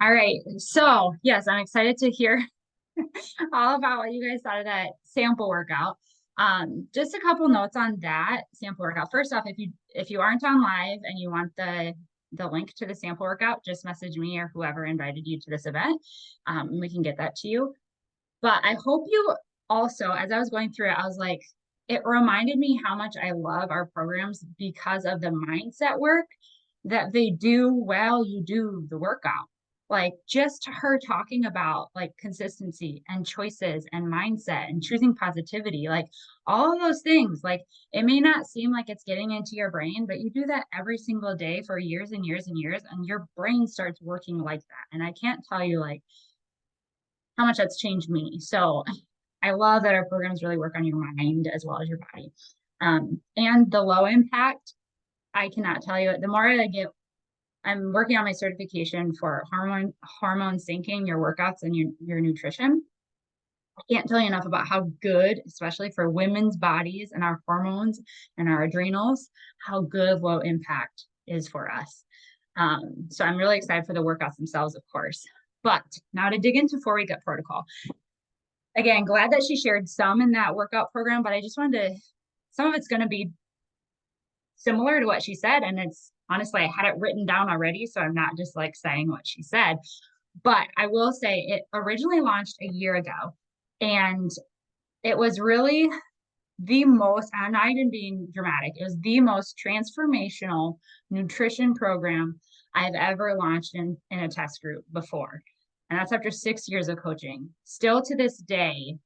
All right. So, yes, I'm excited to hear all about what you guys thought of that sample workout. Just a couple notes on that sample workout. First off, if you aren't on live and you want the link to the sample workout, just message me or whoever invited you to this event. And we can get that to you. But I hope you also, as I was going through it, I was like, it reminded me how much I love our programs because of the mindset work that they do while you do the workout. Like just her talking about like consistency and choices and mindset and choosing positivity, like all of those things, like it may not seem like it's getting into your brain, but you do that every single day for years and years and years, and your brain starts working like that. And I can't tell you like how much that's changed me. So I love that our programs really work on your mind as well as your body. And the low impact, I cannot tell you it. The more I get, I'm working on my certification for hormone syncing your workouts and your nutrition. I can't tell you enough about how good, especially for women's bodies and our hormones and our adrenals, how good low impact is for us. So I'm really excited for the workouts themselves, of course. But now to dig into 4 week up protocol. Again, glad that she shared some in that workout program, but I just wanted to, some of it's going to be similar to what she said. And it's honestly, I had it written down already. So I'm not just like saying what she said. But I will say it originally launched a year ago. And it was really the most, I'm not even being dramatic, it was the most transformational nutrition program I've ever launched in a test group before. And that's after 6 years of coaching. Still to this day,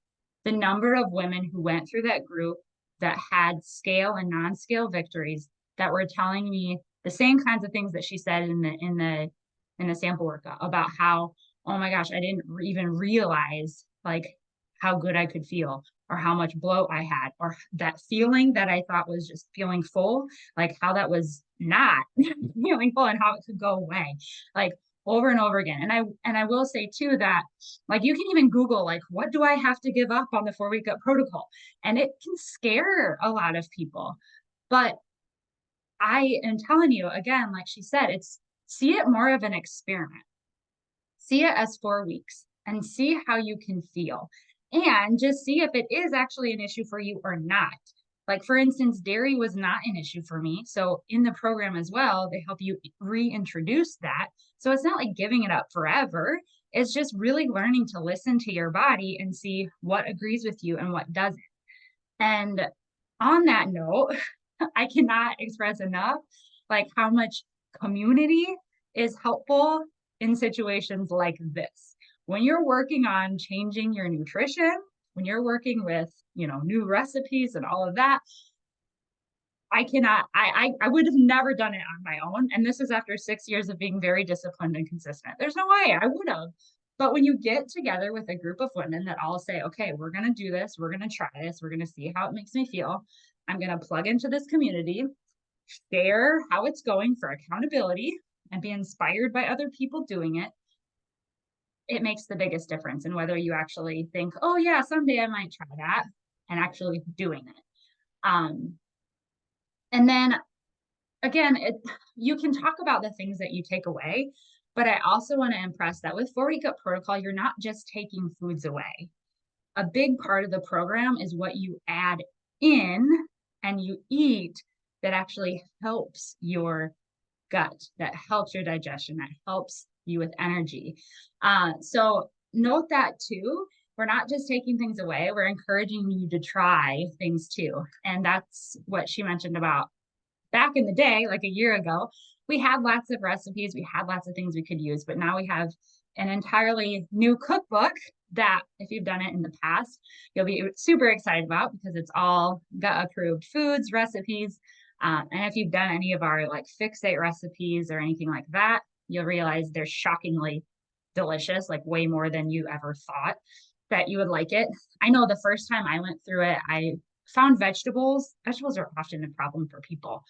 the number of women who went through that group that had scale and non-scale victories that were telling me the same kinds of things that she said in the sample workout about how, oh my gosh, I didn't even realize like how good I could feel or how much bloat I had or that feeling that I thought was just feeling full, like how that was not feeling full and how it could go away. Like over and over again. And I will say too that like you can even Google like what do I have to give up on the 4 week up protocol? And it can scare a lot of people. But I am telling you again, like she said, it's see it more of an experiment. See it as 4 weeks and see how you can feel. And just see if it is actually an issue for you or not. Like, for instance, dairy was not an issue for me. So, in the program as well, they help you reintroduce that. So, it's not like giving it up forever. It's just really learning to listen to your body and see what agrees with you and what doesn't. And on that note, I cannot express enough like how much community is helpful in situations like this. When you're working on changing your nutrition, when you're working with, new recipes and all of that, I cannot, I would have never done it on my own. And this is after 6 years of being very disciplined and consistent. There's no way I would have. But when you get together with a group of women that all say, okay, we're going to do this, we're going to try this, we're going to see how it makes me feel. I'm going to plug into this community, share how it's going for accountability, and be inspired by other people doing it. It makes the biggest difference in whether you actually think, oh, yeah, someday I might try that and actually doing it. Um, and then again, you can talk about the things that you take away, but I also want to impress that with 4 week up protocol, you're not just taking foods away. A big part of the program is what you add in and you eat that actually helps your gut, that helps your digestion, that helps you with energy. So note that too. We're not just taking things away, we're encouraging you to try things too. And that's what she mentioned about back in the day, like a year ago, we had lots of recipes, we had lots of things we could use, but now we have an entirely new cookbook that if you've done it in the past, you'll be super excited about because it's all gut approved foods, recipes. And if you've done any of our like fixate recipes or anything like that, you'll realize they're shockingly delicious, like way more than you ever thought that you would like it. I know the first time I went through it, I found vegetables are often a problem for people.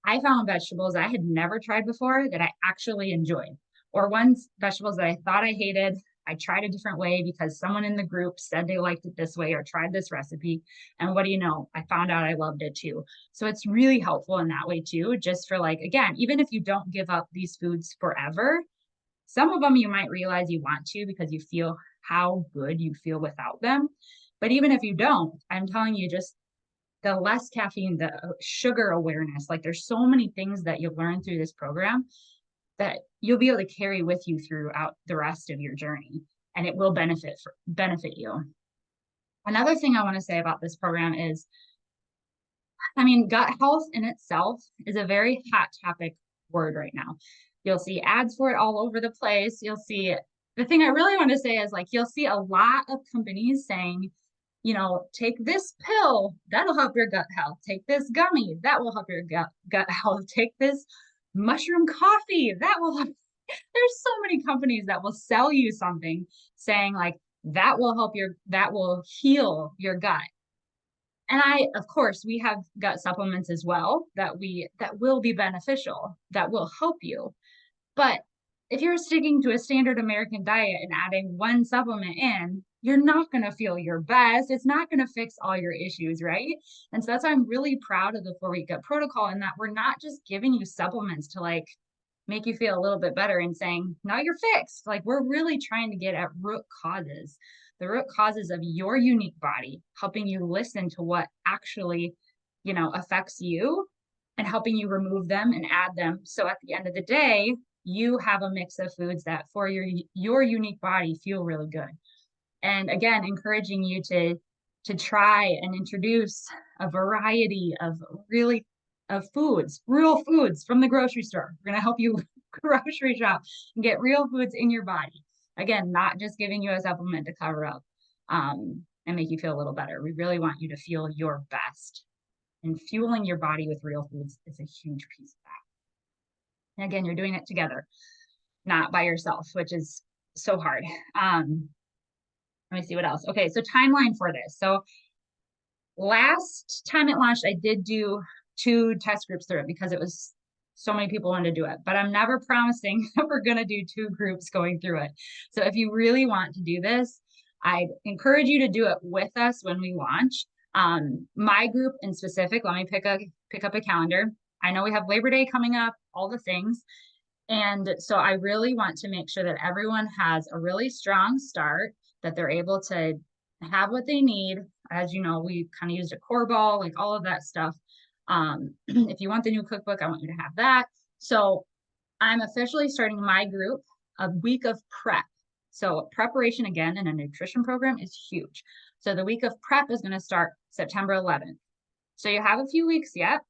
I found vegetables I had never tried before that I actually enjoyed, or ones vegetables that I thought I hated. I tried a different way because someone in the group said they liked it this way or tried this recipe. And what do you know? I found out I loved it too. So it's really helpful in that way too, just for like, again, even if you don't give up these foods forever, Some of them you might realize you want to because you feel how good you feel without them. But even if you don't, I'm telling you, just the less caffeine, the sugar awareness, like there's so many things that you'll learn through this program that you'll be able to carry with you throughout the rest of your journey, and it will benefit you. Another thing I want to say about this program is, I mean, gut health in itself is a very hot topic word right now. You'll see ads for it all over the place. You'll see, the thing I really want to say is, like, you'll see a lot of companies saying, you know, take this pill, that'll help your gut health. Take this gummy, that will help your gut health. Take this mushroom coffee, that will help. There's so many companies that will sell you something saying like that will help that will heal your gut. And of course, we have gut supplements as well that will be beneficial, that will help you. But if you're sticking to a standard American diet and adding one supplement in, you're not going to feel your best. It's not going to fix all your issues, right? And so that's why I'm really proud of the 4-week gut protocol, in that we're not just giving you supplements to like make you feel a little bit better and saying, now you're fixed. Like, we're really trying to get at root causes, the root causes of your unique body, helping you listen to what actually, you know, affects you, and helping you remove them and add them. So at the end of the day, you have a mix of foods that for your unique body feel really good. And again, encouraging you to try and introduce a variety of really of foods, real foods from the grocery store. We're going to help you grocery shop and get real foods in your body. Again, not just giving you a supplement to cover up and make you feel a little better. We really want you to feel your best. And fueling your body with real foods is a huge piece of that. And again, you're doing it together, not by yourself, which is so hard. Let me see what else. Okay, so timeline for this. So last time it launched, I did do 2 test groups through it because it was so many people wanted to do it, but I'm never promising that we're going to do 2 groups going through it. So if you really want to do this, I'd encourage you to do it with us when we launch. My group in specific, let me pick up a calendar. I know we have Labor Day coming up, all the things. And so I really want to make sure that everyone has a really strong start, that they're able to have what they need. As you know, we kind of used a core ball, like all of that stuff. If you want the new cookbook, I want you to have that. So I'm officially starting my group a week of prep. So preparation, again, in a nutrition program is huge. So the week of prep is going to start September 11th. So you have a few weeks yet,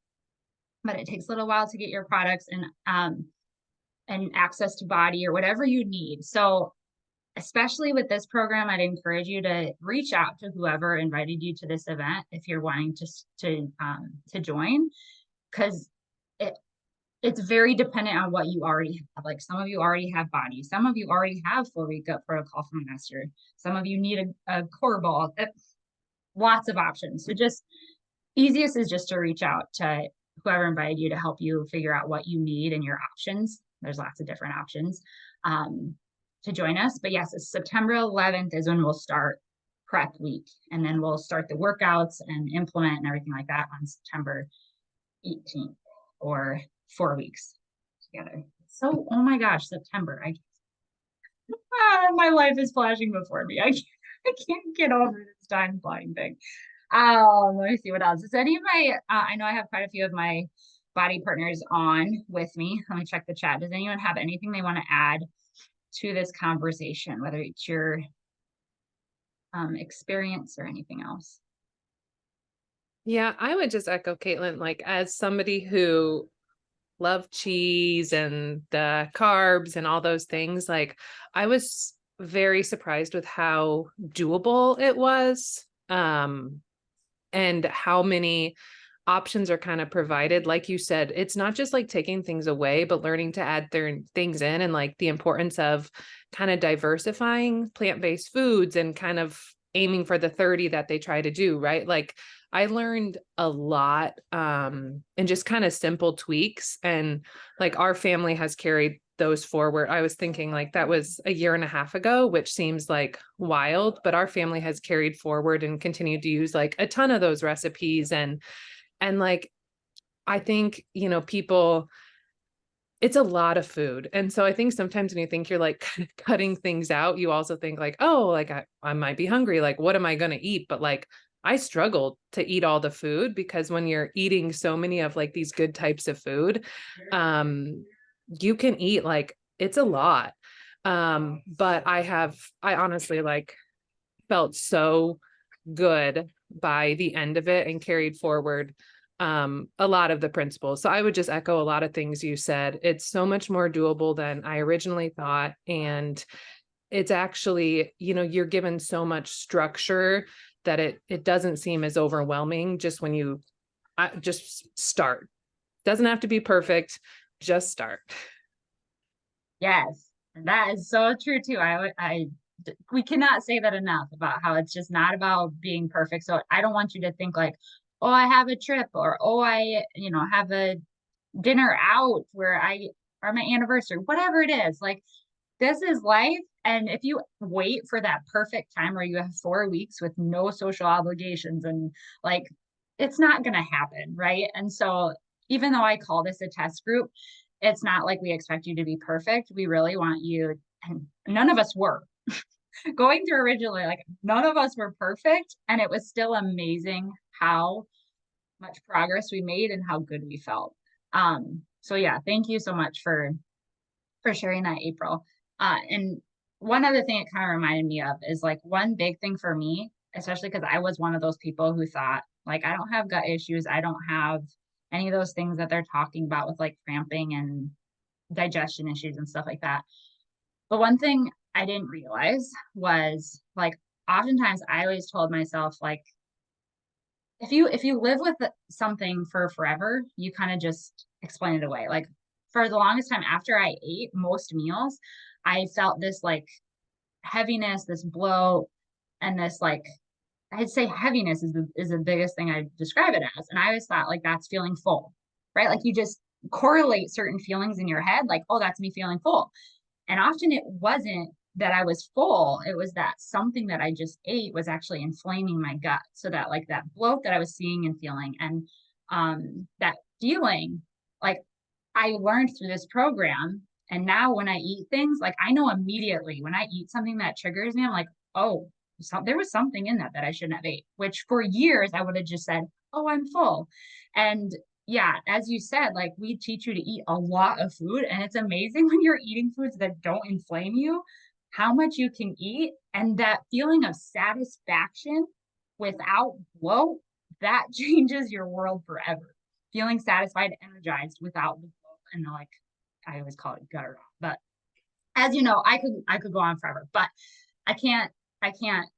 but it takes a little while to get your products and access to BODi or whatever you need. So especially with this program, I'd encourage you to reach out to whoever invited you to this event if you're wanting to join, because it's very dependent on what you already have. Like, some of you already have BODi, some of you already have 4-week gut protocol from Master, some of you need a core ball. Lots of options. So just easiest is just to reach out to whoever invited you to help you figure out what you need and your options. There's lots of different options to join us. But yes, September 11th is when we'll start prep week. And then we'll start the workouts and implement and everything like that on September 18th, or 4 weeks together. So, oh my gosh, September. My life is flashing before me. I can't get over this time flying thing. Let me see what else. Is any of my, I know I have quite a few of my BODi partners on with me. Let me check the chat. Does anyone have anything they want to add to this conversation, whether it's your experience or anything else? Yeah, I would just echo Caitlin, like, as somebody who loved cheese and the carbs and all those things, like, I was very surprised with how doable it was. And how many options are kind of provided. Like you said, it's not just like taking things away, but learning to add things in, and like the importance of kind of diversifying plant-based foods and kind of aiming for the 30 that they try to do, right? Like, I learned a lot in just kind of simple tweaks, and like our family has carried those forward. I was thinking like that was a year and a half ago, which seems like wild, but our family has carried forward and continued to use like a ton of those recipes. And like, I think, you know, people, it's a lot of food. And so I think sometimes when you think you're like cutting things out, you also think like, oh, like I might be hungry. Like, what am I going to eat? But like, I struggled to eat all the food because when you're eating so many of like these good types of food, um, you can eat like it's a lot. But I honestly like felt so good by the end of it and carried forward a lot of the principles. So I would just echo a lot of things you said. It's so much more doable than I originally thought. And it's actually, you know, you're given so much structure that it doesn't seem as overwhelming just when you just start. Doesn't have to be perfect, just start. Yes, and that is so true too. We cannot say that enough about how it's just not about being perfect. So I don't want you to think like, oh, I have a trip, or oh, have a dinner out where or my anniversary, whatever it is. Like, this is life. And if you wait for that perfect time where you have 4 weeks with no social obligations and like, it's not going to happen. Right. And so even though I call this a test group, it's not like we expect you to be perfect. We really want you, and none of us were going through originally, like none of us were perfect. And it was still amazing how much progress we made and how good we felt. So yeah, thank you so much for sharing that, April. And one other thing it kind of reminded me of is like one big thing for me, especially because I was one of those people who thought, like, I don't have gut issues. I don't have any of those things that they're talking about with like cramping and digestion issues and stuff like that. But one thing I didn't realize was like, oftentimes I always told myself, like, if you live with something for forever, you kind of just explain it away. Like, for the longest time after I ate most meals, I felt this like heaviness, this bloat, and this like, I'd say heaviness is the biggest thing I describe it as. And I always thought like that's feeling full, right? Like you just correlate certain feelings in your head, like, oh, that's me feeling full. And often it wasn't that I was full, it was that something that I just ate was actually inflaming my gut. So that like that bloat that I was seeing and feeling, and that feeling, like, I learned through this program. And now when I eat things, like, I know immediately when I eat something that triggers me, I'm like, oh, there was something in that I shouldn't have ate, which for years I would have just said, oh, I'm full. And yeah, as you said, like, we teach you to eat a lot of food, and it's amazing when you're eating foods that don't inflame you, how much you can eat, and that feeling of satisfaction without bloat, that changes your world forever. Feeling satisfied, energized without the bloat and the, like, I always call it gutter off. But as you know, I could go on forever, but I can't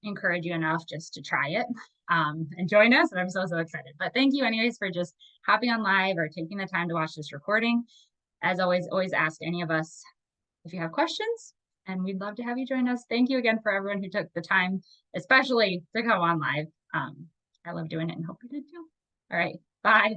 encourage you enough just to try it, and join us. And I'm so excited. But thank you anyways for just hopping on live or taking the time to watch this recording. As always ask any of us if you have questions, and we'd love to have you join us. Thank you again for everyone who took the time, especially to come on live. I love doing it and hope you did too. All right, bye.